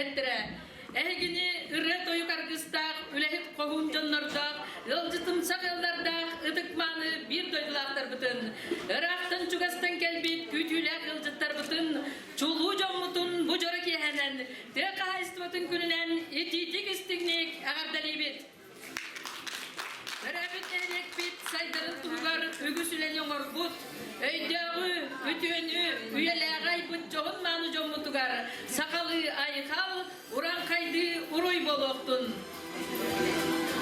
bilettere. Egini ırre toyu kargıstak, ülehit kohun canlardak, yolcutımsak yıllardak, ıtıkmanı bir doydulaklar bütün. Irak'tan çugastan kelbit, kütüylek yılcıtlar bütün. Çuluğu cammutun bu joraki henen. Tek ahistvatın külünen ititik istignik ağardali bit. Berabit enek bit, saydarın tuğgar, ügüsülen yoğur but. Öydağı, ütüğünü, üyeleğay bıt çoğun manu jommutugar. Sakalı ayıkal, uran kaydı uruy boloktun.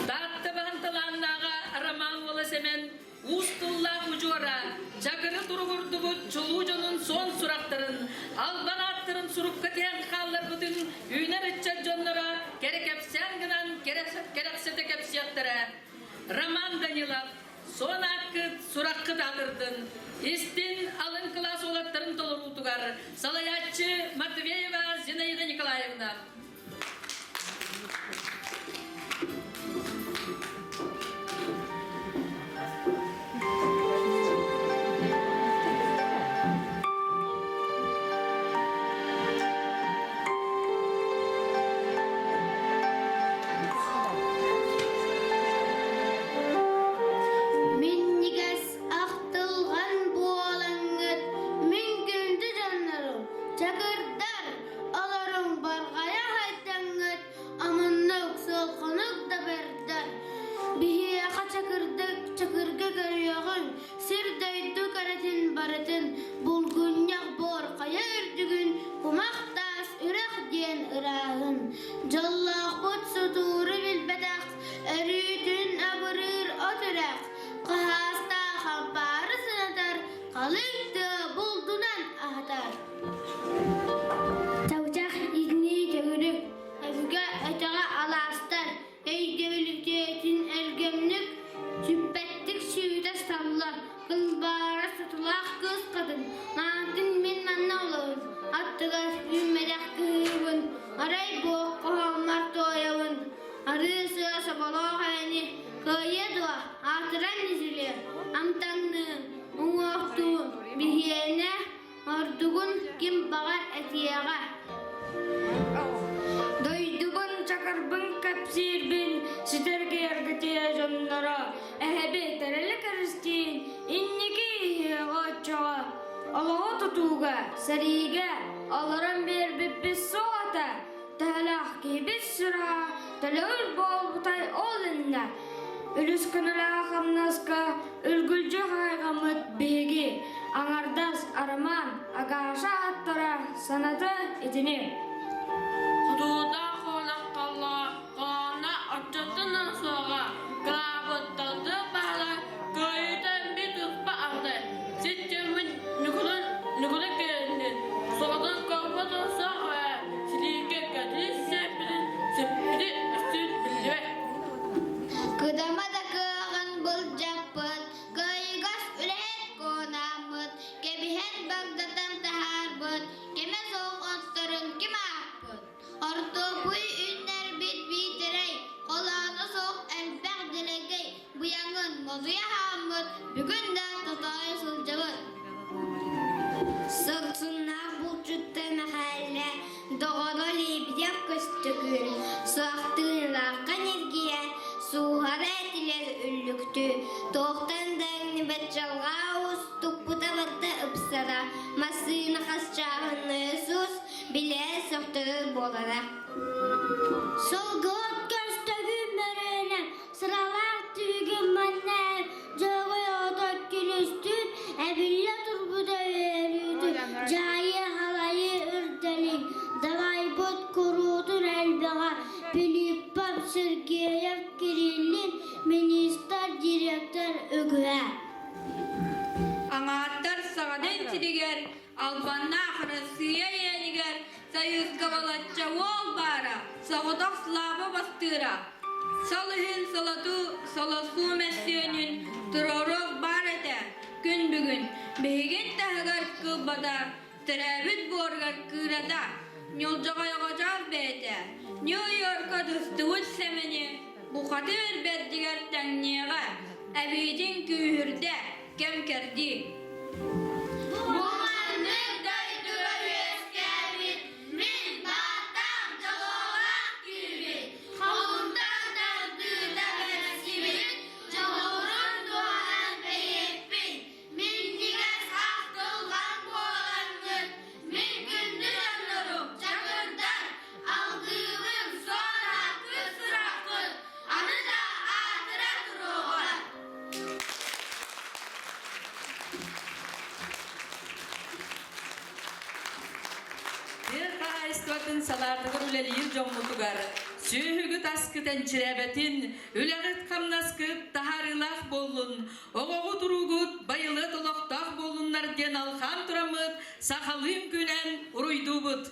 Dağıtta bağıntalannağa araman ola semen, Ustullah ucura, çakırı durugurdu bu çuluğunun son surakların. Alban attırın surup katiyen kallar bütün üyner içer canlara, gerek hepsen gınan, gereksete kepsiyattara. Raman Danilov, son hakkı surakkı dağırdın. İstin alın klas olatların tolur utugar. Salayatçı Matveyeva Zinaida Nikolayevna. Sariga, alaram bir bibis soğata, talah ki bir sıra, talağır bol butay olunna. Ülüs kınıla hamnaska, ülgülcü haygamıt begi, anardas araman, agaşa attara, sanatı etini. Hududa kolak kalla, kana açatına soğa, kılabıttadı bağla, köyden bir tüspa aldı. Sitçemin nükülü geldi. Soğudan kapadan sağa, silike geldi, sepili üstün bilve. Kudamada kağın bul japıt, kıygas üret konamıt, kebihet bagdatan taharbıt, keme soğuk otturun kime akpıt. Orta buy ünler bit bitirey, kolağına soğuk elbek dilegey, bu yangın bozuya hamıt, bugün de tutayı sılcavıt. Sırtınlar bu cütte mahalle, doğru libidep kıstı soğuktığınlar kanirgiye, suhara etiler üllüktü. Toğtan dağını betçalga ustuk bu tabarda ıpsara, masını kasçağını sus, bile soğuktu bolara. Solgıt göstüğüm börüne, sıralar tügüm annem, joğu odak gülüstün, ebille turbuda verüdü, cayı halayı ırdelin, davay bot kurudun elbağa, bilip bab Sergeyev Kirillin, minister direktör ögüğe. Anahtar sağdan çiliger, Albanna Hrasiya yeniger, Sayız Kavalatça wol bara, Sağıdak slava bastıra. Salıhın salatu, salasu mesleğinin, Turorok barete, gün bugün, Behigin tahgar kıbada, Teravit borgar kırada, Nyolcağa yağacağız beyte, New York'a düstüvüt semeni, Bu kadir berdiger tenniğe, Ebidin kühürde, kem kerdi. Muhammed daydıra yüzkevit, min batam Salartıgır ülelir jommutugar. Sühügü taskı tençirebetin, üleğit kamnaskı taharılak bollun. Oğuğu durugut, bayılı doloqtaq bollunlar den alxam turamıt, sakalın günen uruydubut.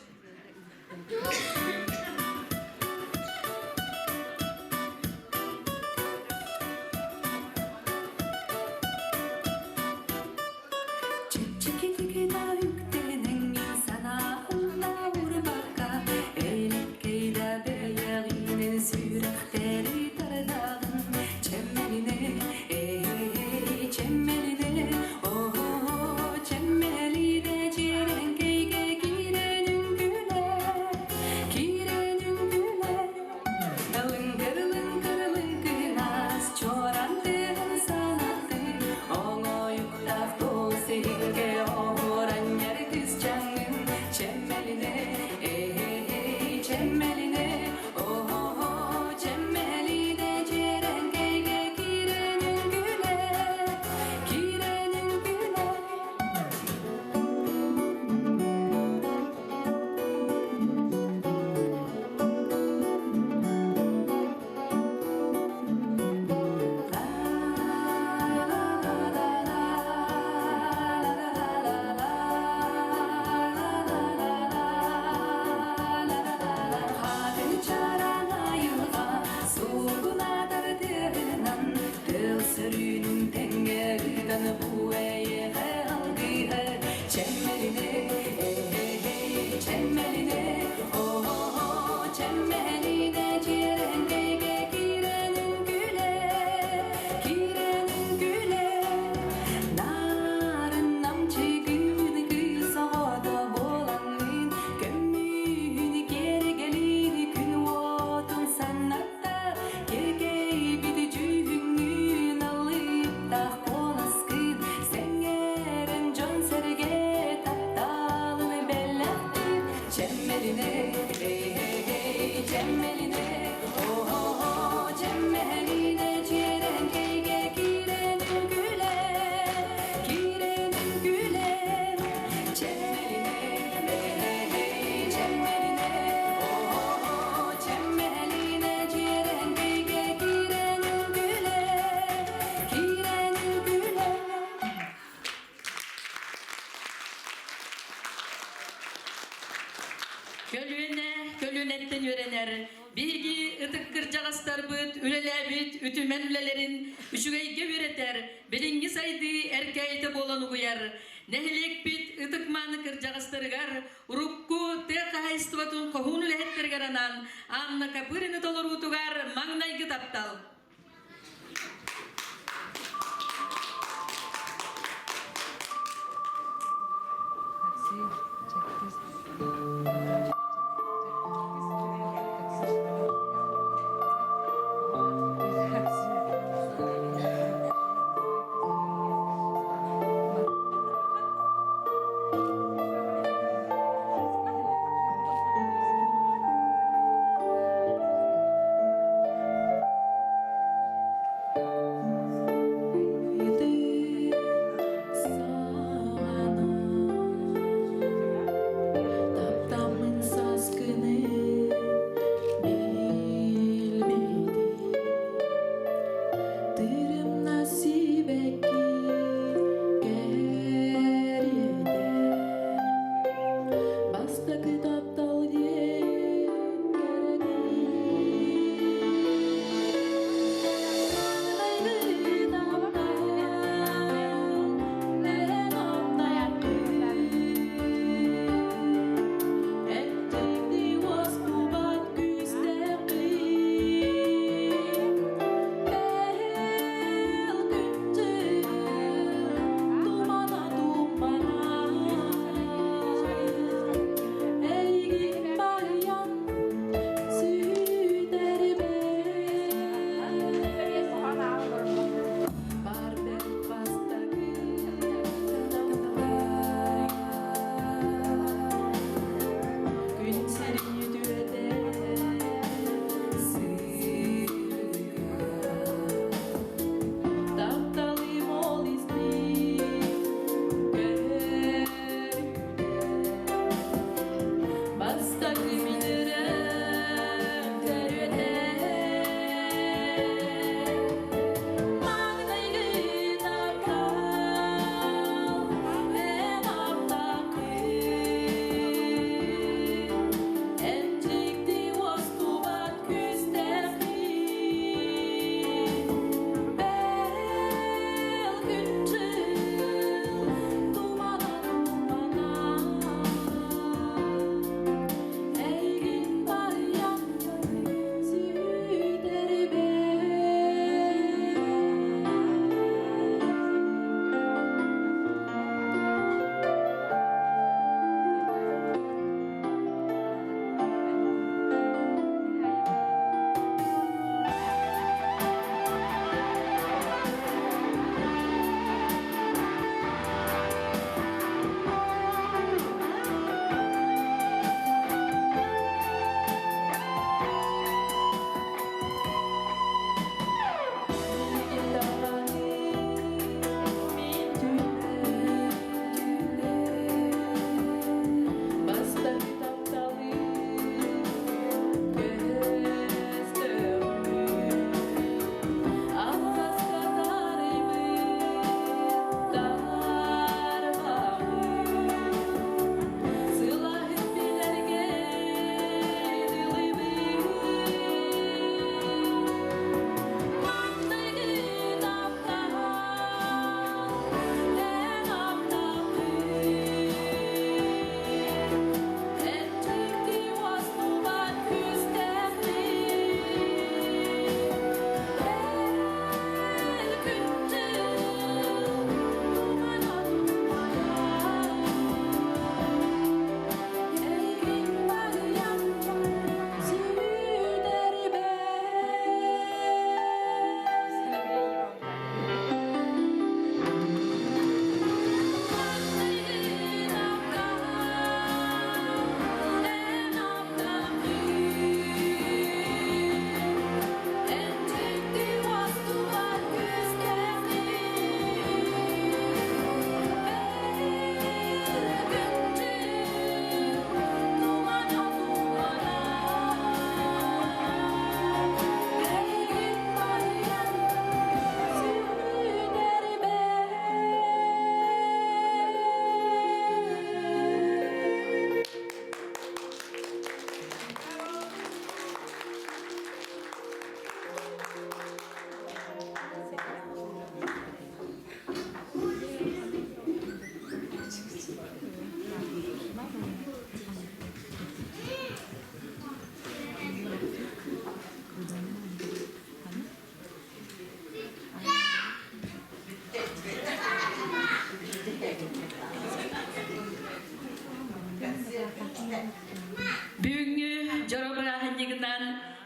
Kölünetten yörener. Bilgi ıtık kırcağızlar büt, ülelebit, ütümen ülelerin üşügeyge üreter. Birinci saydı erkeğite bolan uyar. Nehlek bit ıtık manı kırcağızlarıgar. Urukku tek haystuvatun kohunu lehetler garanan. Anna kapırını dolur utugar, mangnay gıtaptal.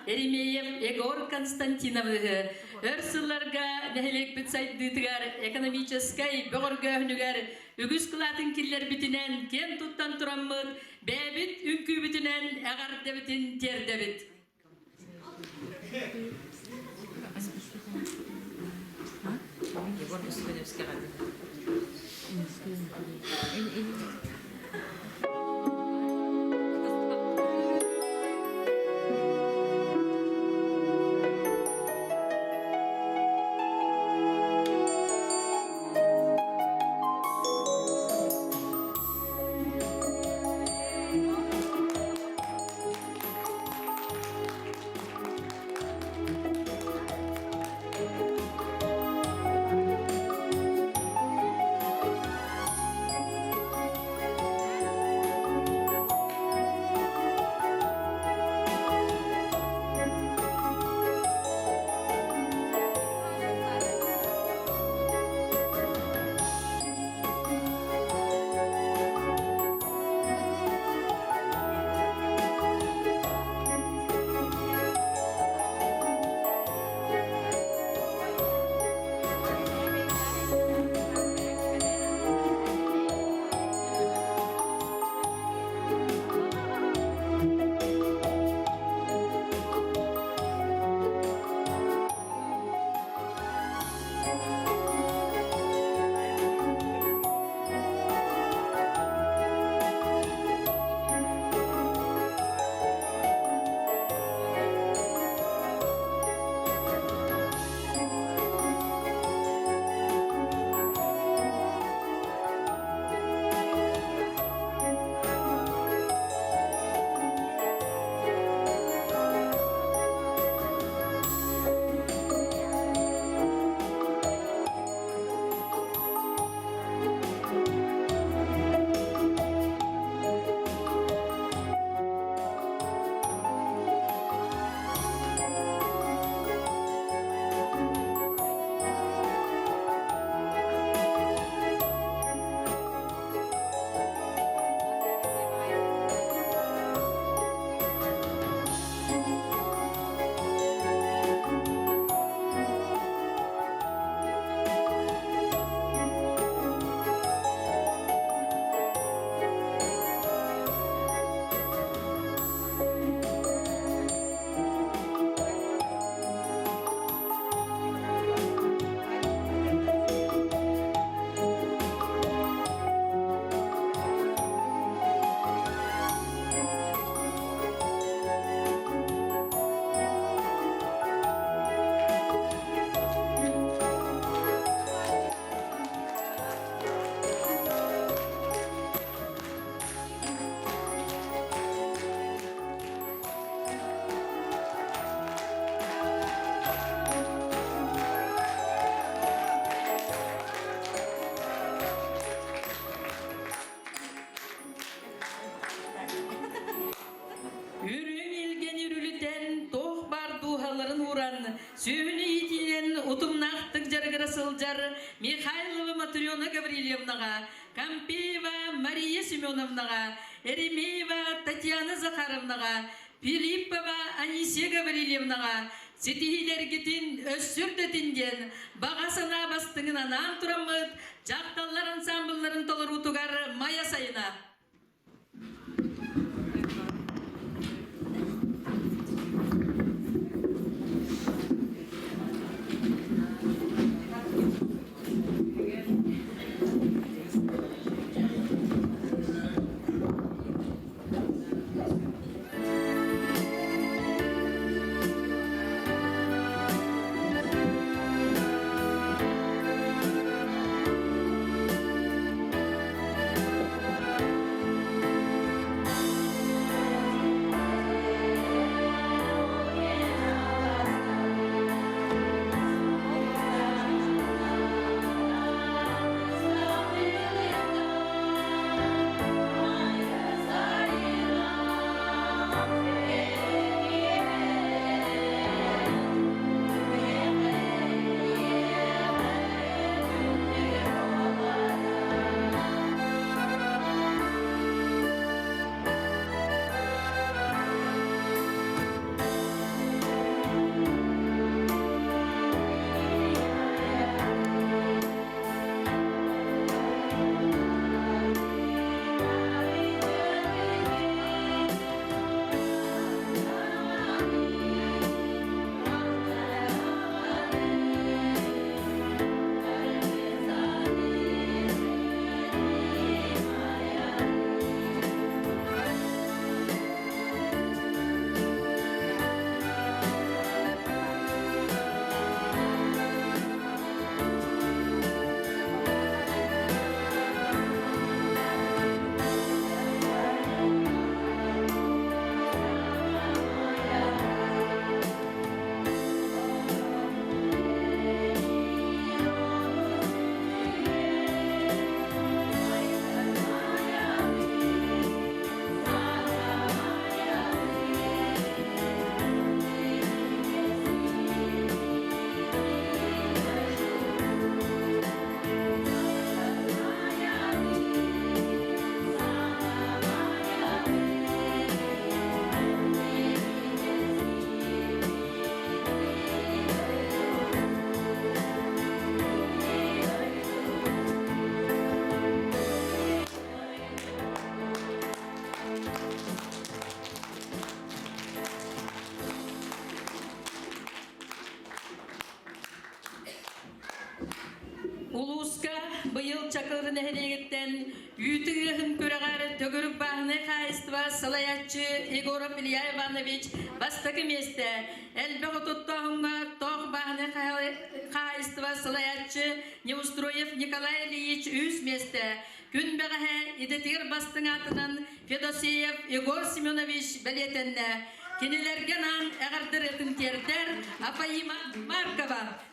Erimeyem Egor Konstantinov'ı Örsüllerga nehelek bitsaydıtıgar ekonomическай bögörgöhnüger ügüs kılatın killer bütünen ken tuttan turammıt bebit ünkü bütünen egar debitin ter debit. Сүйіні етінен ұтымнақтық жарғыры сылжар Михайлова Матриона Гаврилевнаға, Кампеева Мария Семеновнаға, Эремеева Татьяна Захаровнаға, Филиппова Анисия Гаврилевнаға, Сетихилергетін өссүрдетінден бағасына бастыңын анам тұрамыд, жақталар ансамбларын толыр ұтуғар мая сайына. Yol çakılırın ehliyetten Yütüğün köreğarı tögürük bağını kayıstıva salayatçı Igor İlya Ivanoviç bastaki meste. Elbek otuttuğunga toğ bağını kayıstıva salayatçı Neustroyev Nikolay Ilyich üs meste. Gün beğe idetir bastın atından Fedosiyev Igor Semyonovich beletenne. Kinilergen an eğerdir etin terder Apayima Markova.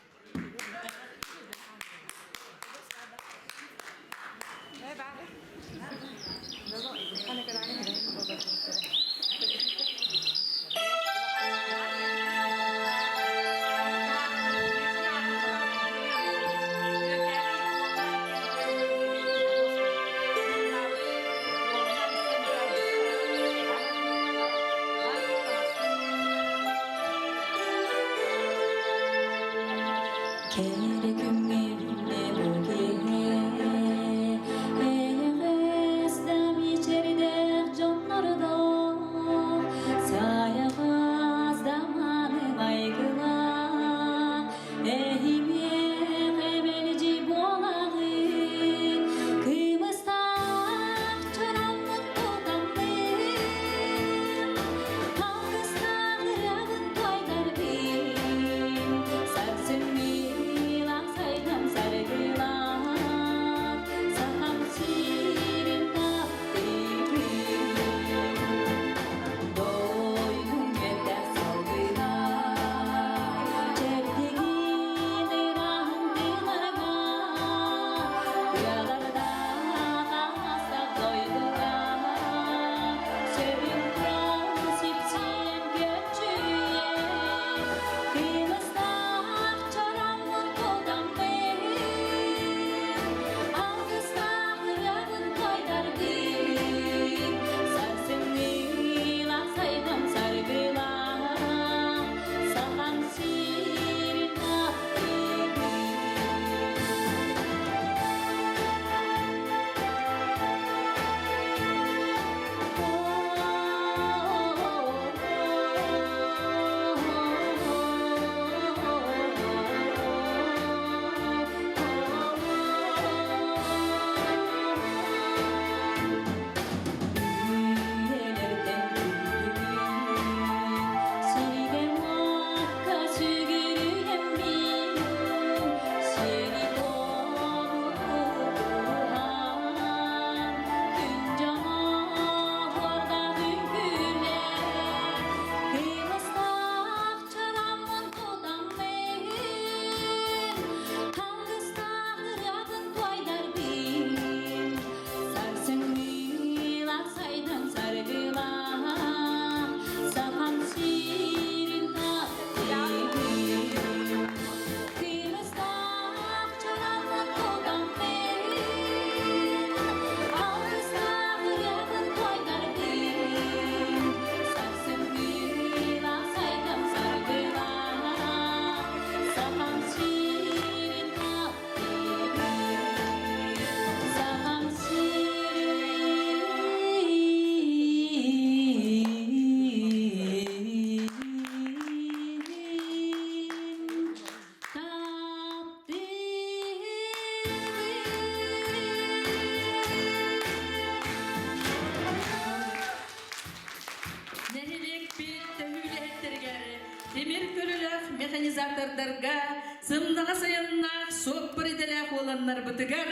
Mekanizatorlarga sımnağa sayınnak sok bir edelek olanlar bıtıgar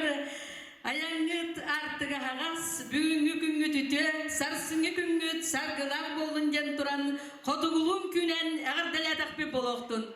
ayangıt artığı ağas büyüngü küngü tütü sarsıngı küngü sargılar boluncan turan kodugulun künen eğer deledak bir boloktun.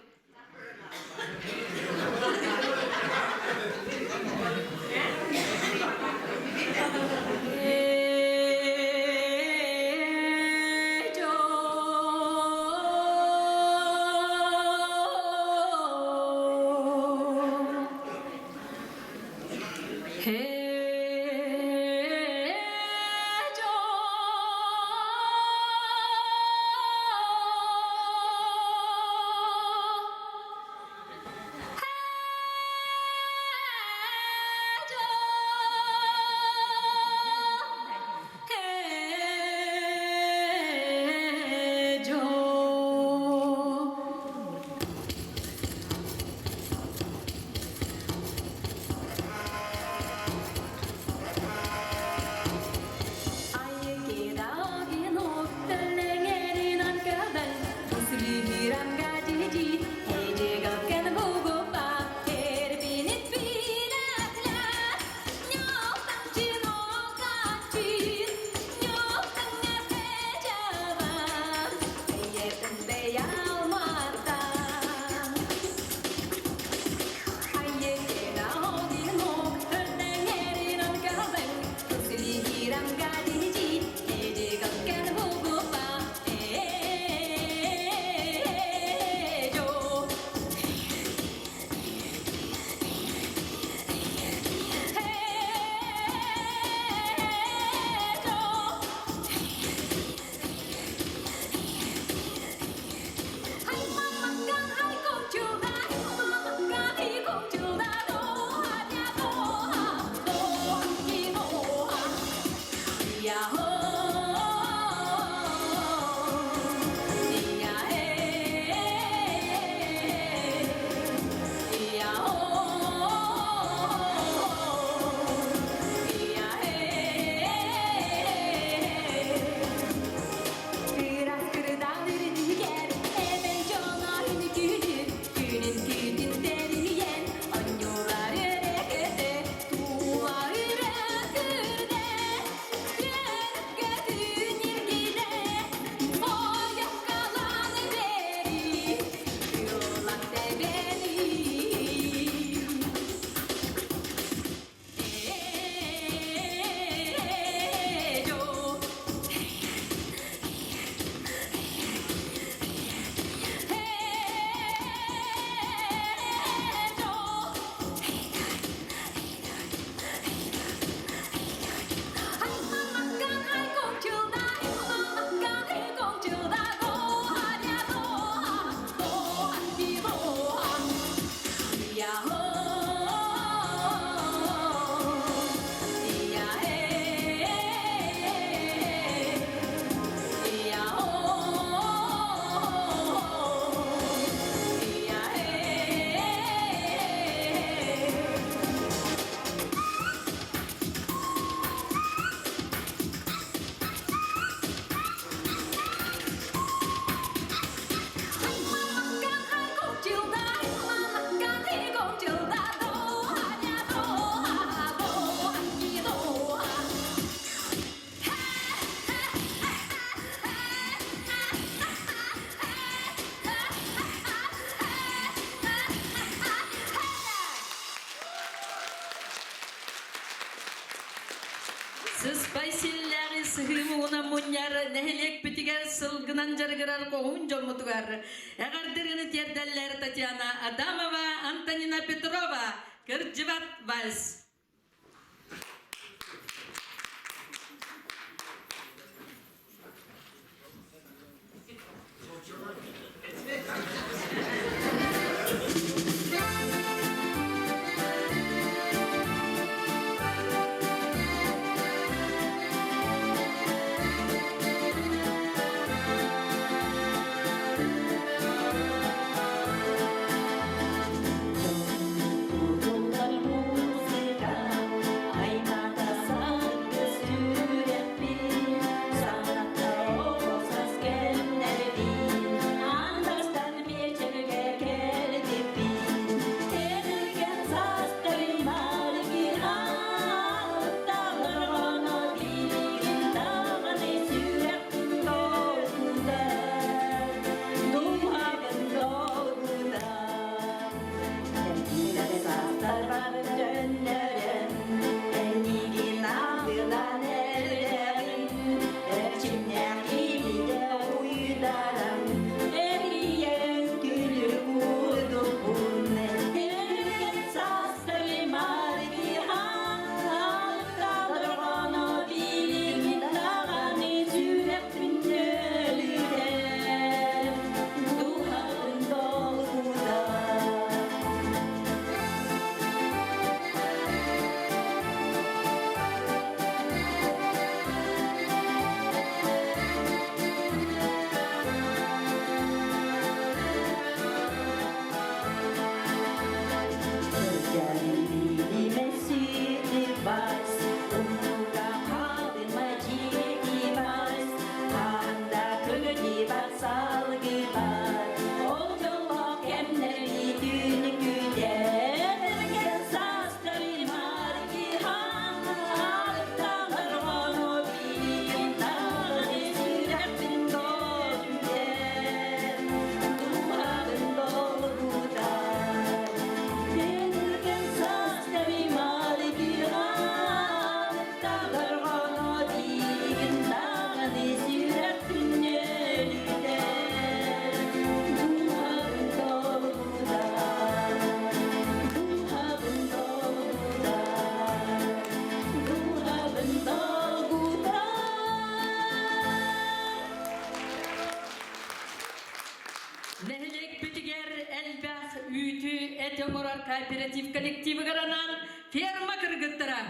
Сыхымуна муньяр нехелек питигер сылгынан жаргырар коғун жомутугар. Эгардырыны терделлер Татьяна Адамова, Антонина Петрова, Кырджибат вальс. Нехелек питигер элбах үйтү этеморар кооператив коллективы гаранан ферма кыргыттыра.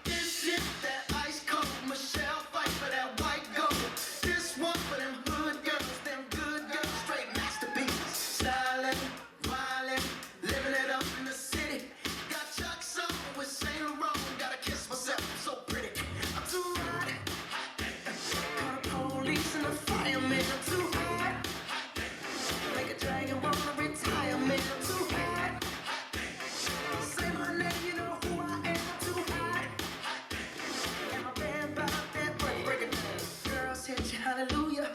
This is that ice cold Michelle fight for that white gold. This one for them hood girls, them good girls, straight masterpieces. Stylin', wildin', living it up in the city. Got Chuck's on with Saint Laurent, gotta kiss myself, I'm so pretty. I'm too hot. Call the police and the firemen, I'm too hot. Make a dragon wanna retire, man, I'm too hot. Say my name, you know who I am, I'm too hot. And my band bought that break it down. Girls hit you, hallelujah.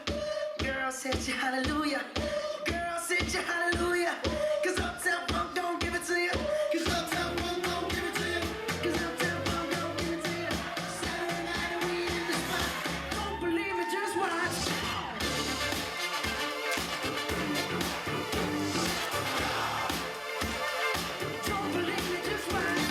Girls hit you, hallelujah. Girls hit you, hallelujah. 'Cause Uptown Funk don't give it to you. 'Cause Uptown Funk don't give it to you. 'Cause Uptown Funk don't give it to you. Saturday night and we in the spot. Don't believe me, just watch. Don't believe me, just watch.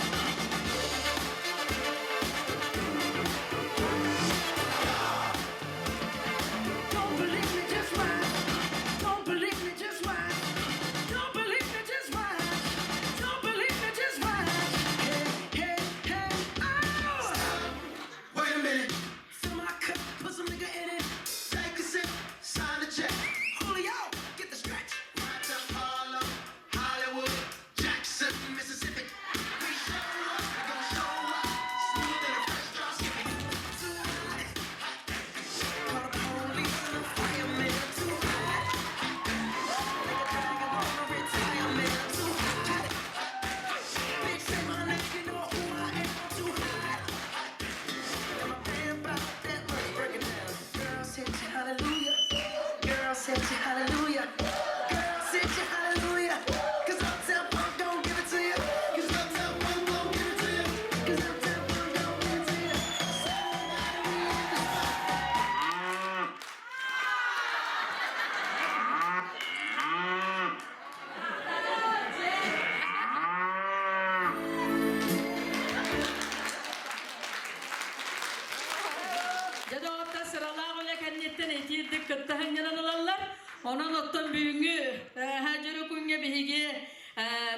Ottun büyüğü Hacırı Kunga bihigi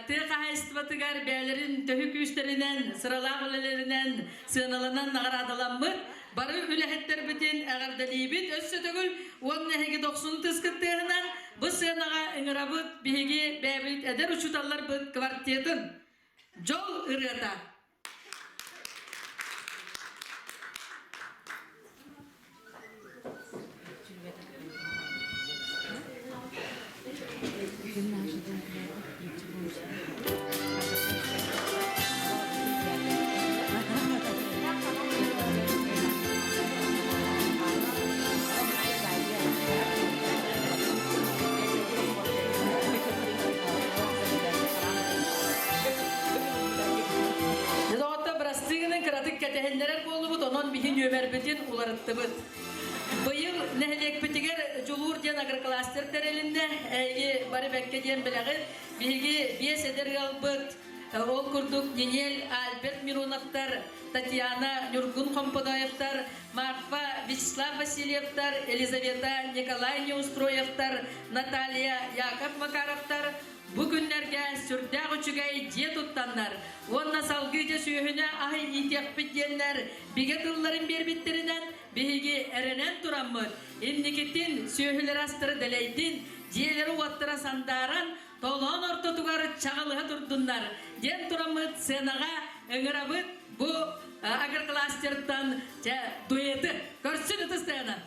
Tıqa hayıstvatıgar beylerin töhük üstlerinden, sıralağılelerinden, sığınalınan nağaradalanmıt. Barı ülehetler bitin ağardalibit össü tögül on nehegi 90 tıskıttığından bu sığınağa ıngırabıt bihigi beybilit eder uçutallar bıt kvartiyetin. Jol ırgata. Ketehenler bolu onun bihin yömerbetin ularıttıbıt. Bıyıl nehlek bitiger julur diyen agriklaster terelinde bari bekke diyen bilagit bilgi biyes eder galbıt ol kurduk Ninel Albert Mironovtar, Tatiana Nurgun Komponoyevtar, Marfa Vyacheslav Vasilyevtar, Elizaveta Nikolay Neustroyevtar, Natalya Yakov Makarovtar, bugünlerge sürdağ uçugay diye tuttanlar. Onna salgıca süyühüne ahi ihtiyap bityenler. Bigetılların bir bitterinden bihigi erenen turanmıt. İndikitin süyühüler astırı deleytin. Diyeleri uattıra sandaran. Tolon orta tugarı çağılığa durdunlar. Diyen turanmıt senağa ıngırabıt bu agar klastertan duyeti. Görsün ıtыстayana.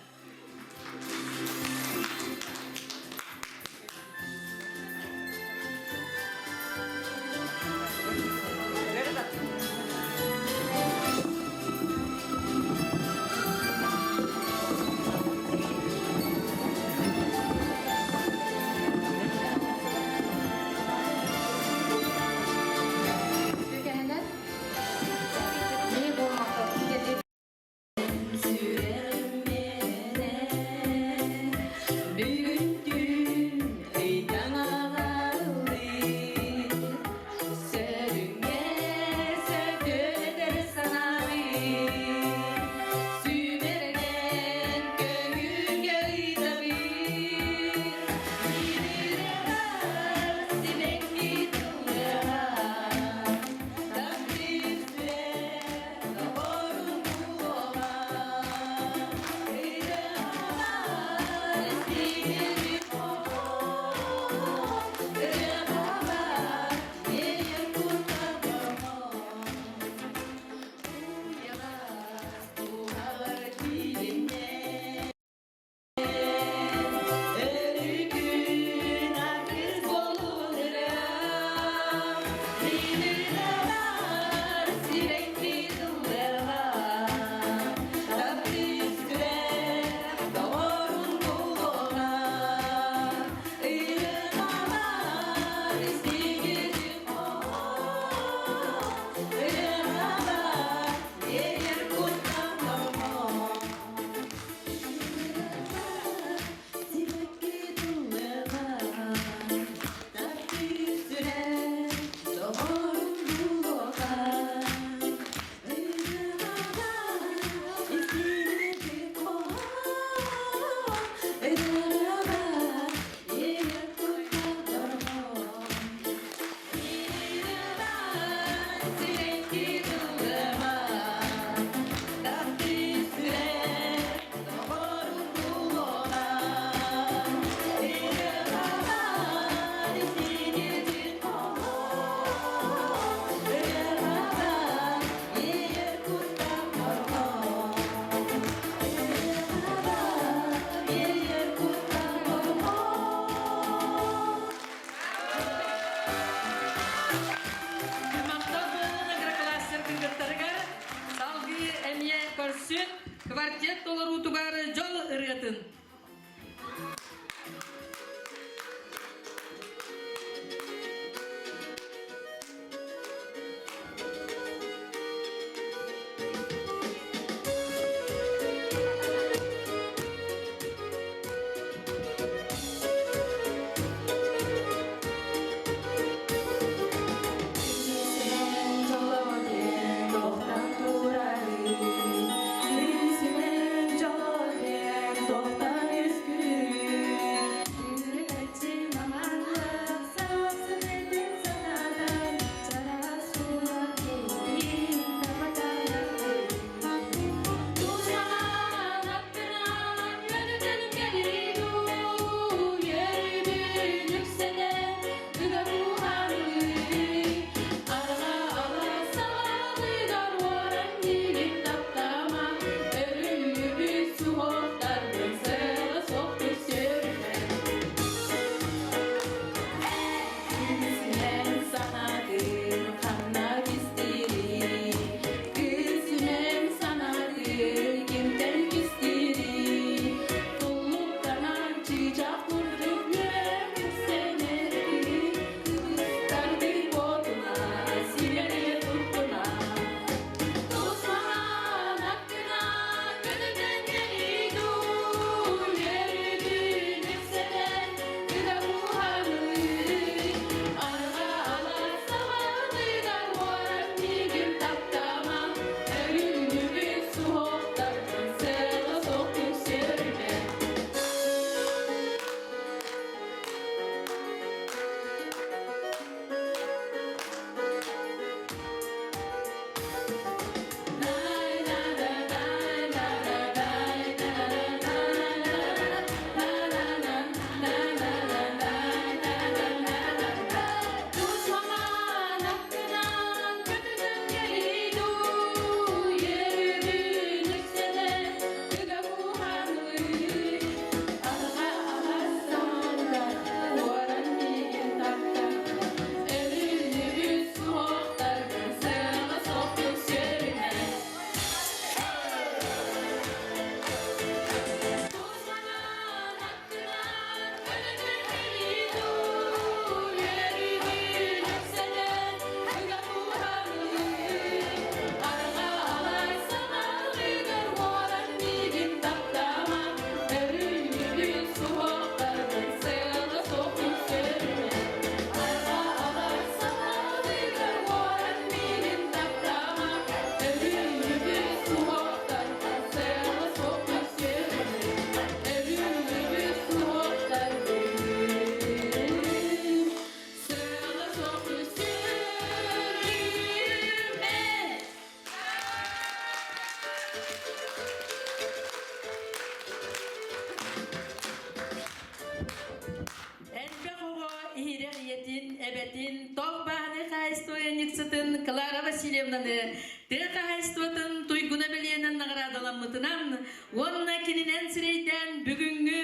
Эбетин Тохбахны хайстояниксытын Клара Васильевнаны Тэ хайстотын туйгуна белиенен наградаланмытынан онна кининен сирейден бүгүнгү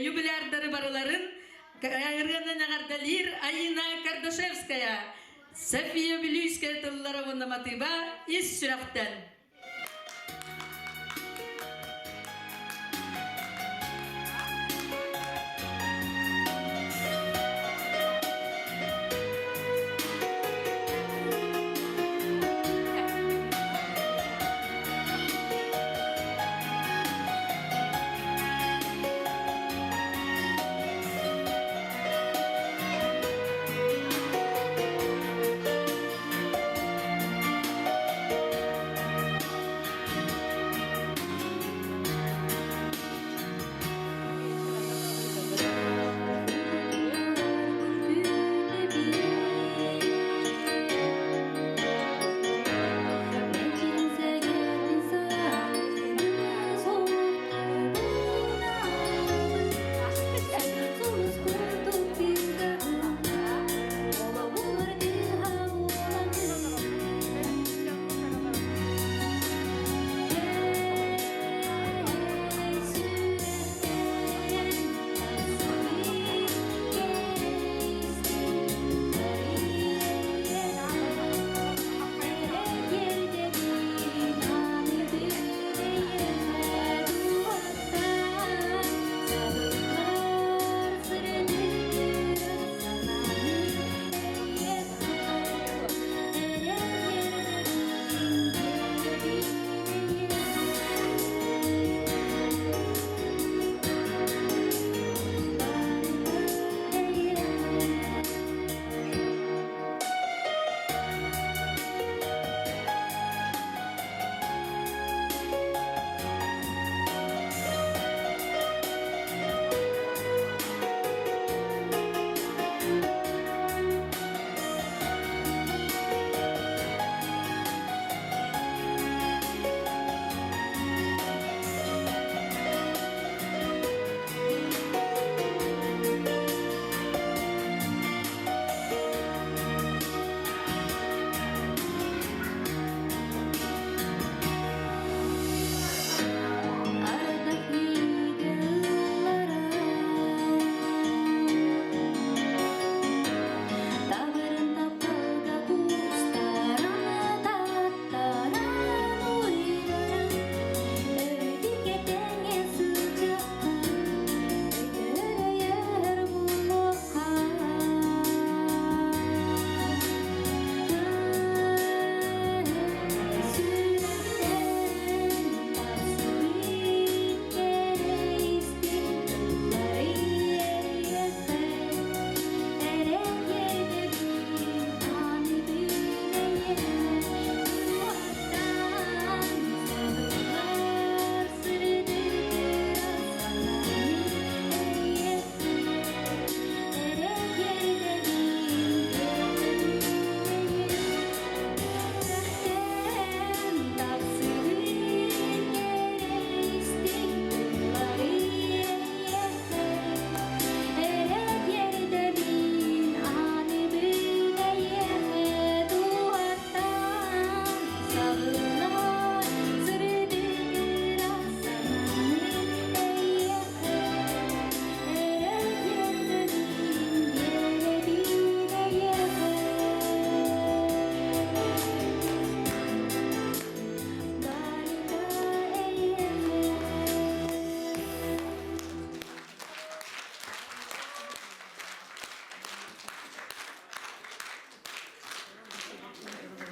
юбилярдары барыларын Кыргына нагардалир Аина Кардашевская София Белюйская тыллары оннаматыба ис сүрақтан.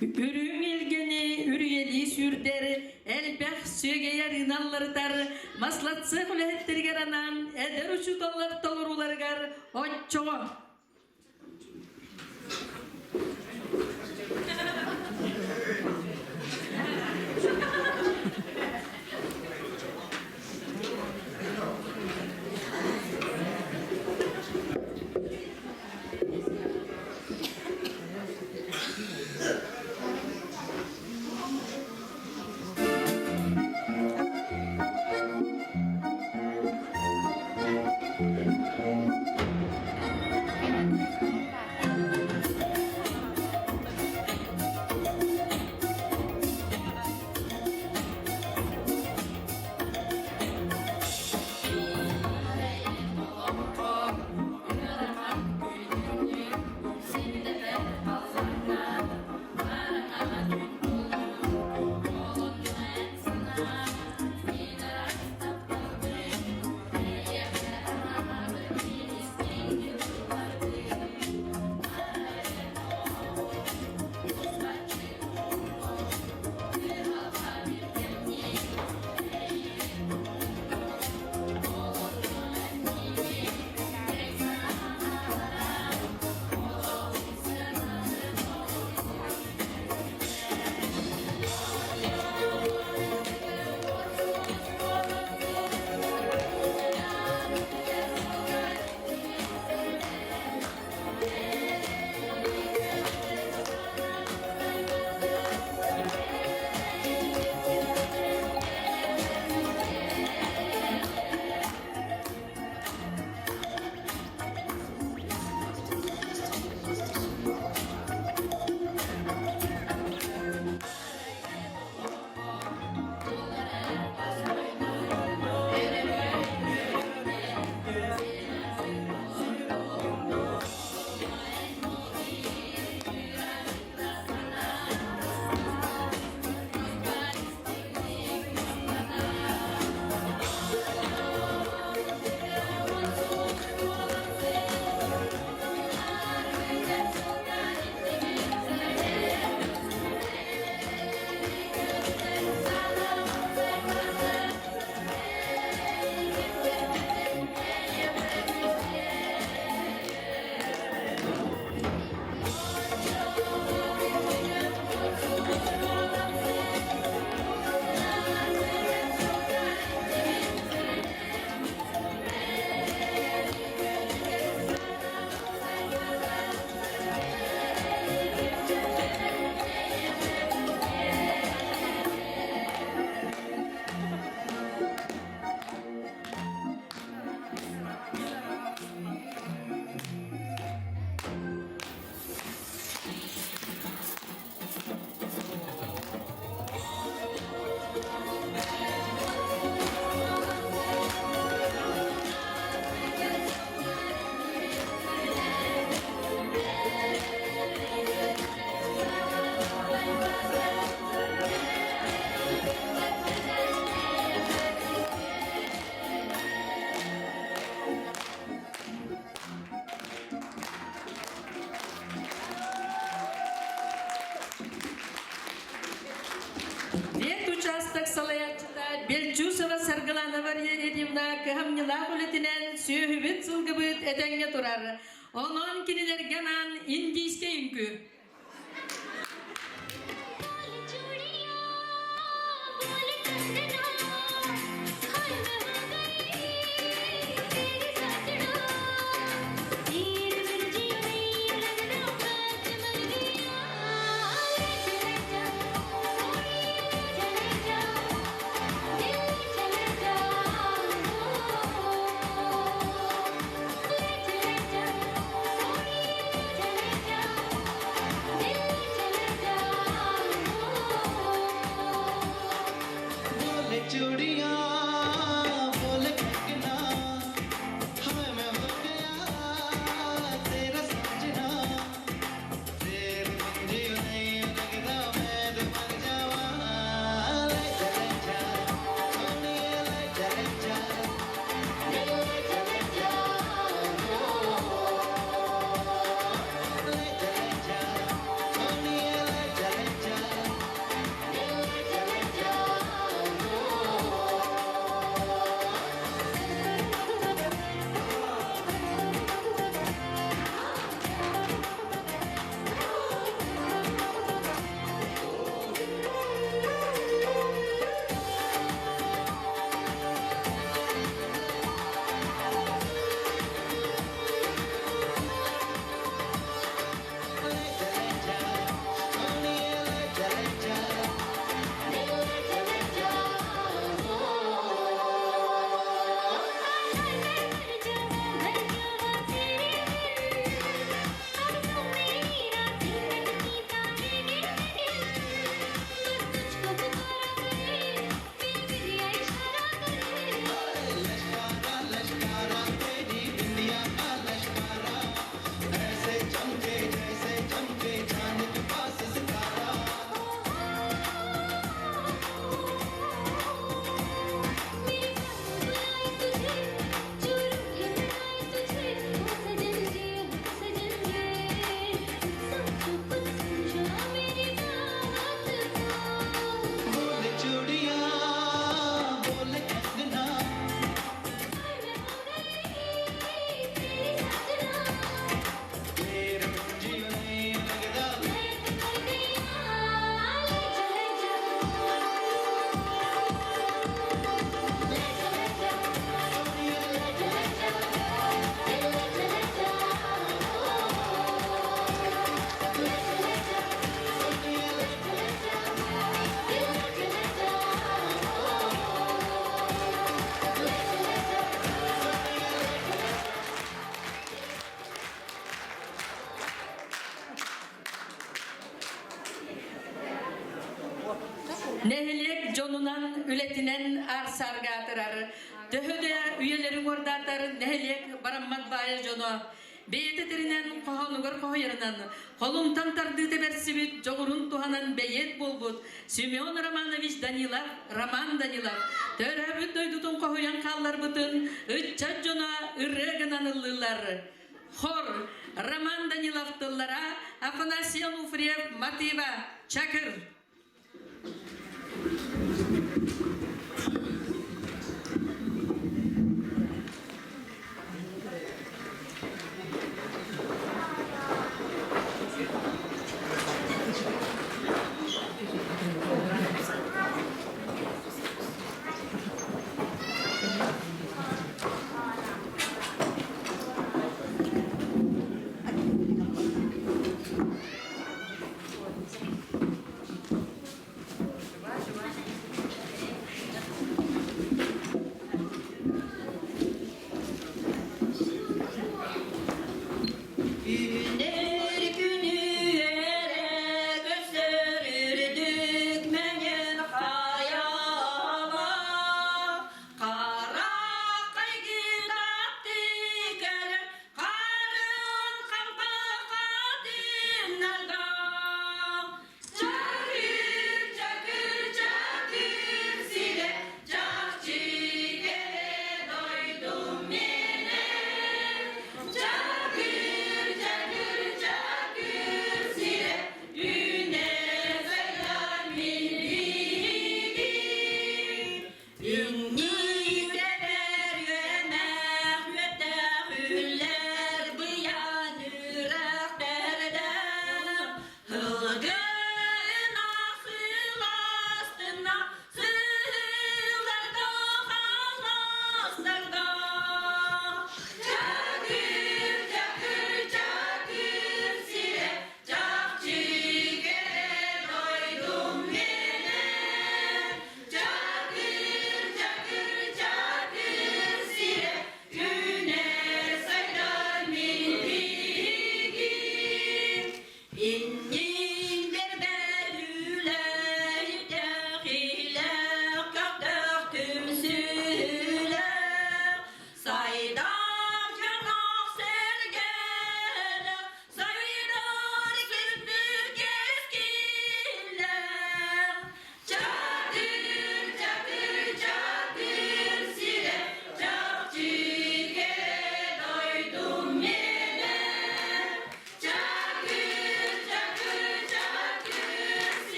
Ürüm ilgeni, ürüyeli sürderi, elbək sögeyer inanlarıtar, maslatsı hülettirger anan, eder uçu dollar tolurulargar, oççoğu. kıhamnyıla kuletinen sühübüt sılgıbıt edenge turar. Onun kiniler ganan indiske ünkü. बोले चूड़िया बोले कंगना हाय मैं हो गया तेरा सजना तेरे बिन जियो नहीं लगता मैं तो मर जावा ले चले जा सोनिए ले चले जा ले चले जा ले चले जा सोनिए ले चले जा बोले चूड़िया बोले कंगना तेरे बिन जियो नहीं लगता Nehelek jonunan ületinen arsargatırar. Töhöde üyelerin ordatar nehelek barammat bayır jonu. Beyeteterinen kohanugar kohoyarınan. Kolumtan tardı tebersibit jogurun tuhanan beyet bulbut. Simeon Romanovich Danilov, Roman Danilov. Törhöbüt doydutun kohoyan kallar butun. Ütçat jona ırrıgınan ıllılar. Hor Roman Danilov tıllara Afanasy Onufriev Mativa Çakır.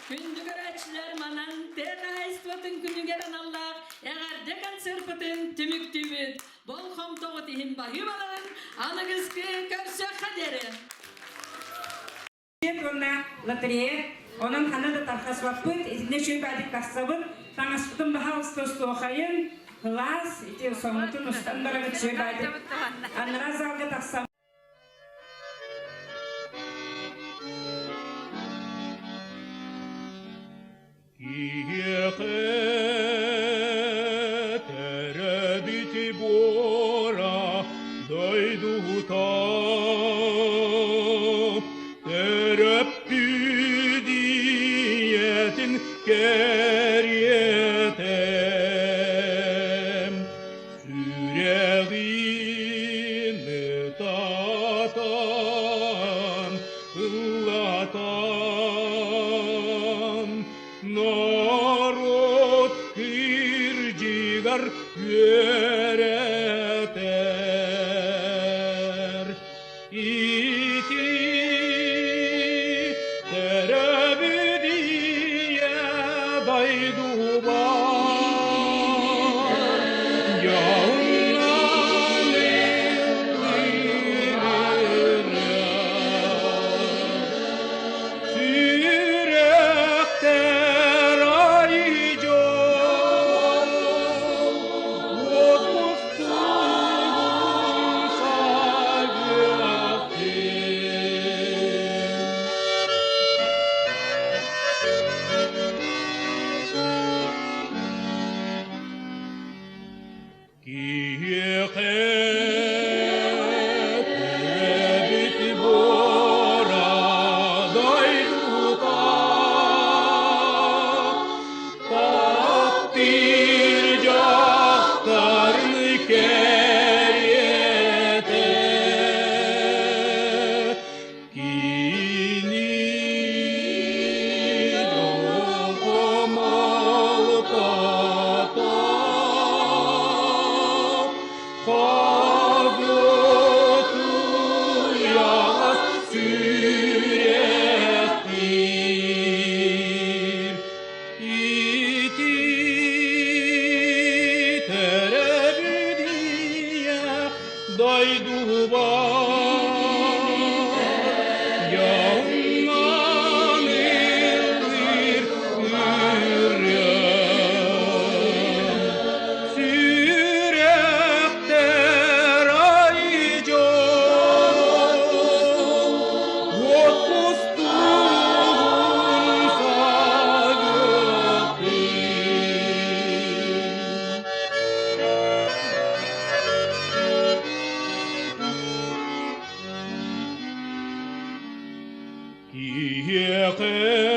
Kündügörәчләр манан тәтәйстватын күнүгәрән Аллах, ягәрдә концертын тимиктүбит. Бол хомтогы тиһин баһыбаларын, аныгызкы көрсө хәдәре. Ona lotereya, onun hanada tarxas vapıt, izne şöyle badik kasabın, tanıştım daha ustostu okayın, klas, iti somutun ustandara git şöyle badik. Anlara zalga taksam. Terabiti bora doyduta terapüdiyetin keriyetem süreğini tatan ıllatan narod kırcıgar yöreter iti terebüdiye daydubar yağından sürekter ayıcı Kiyeqe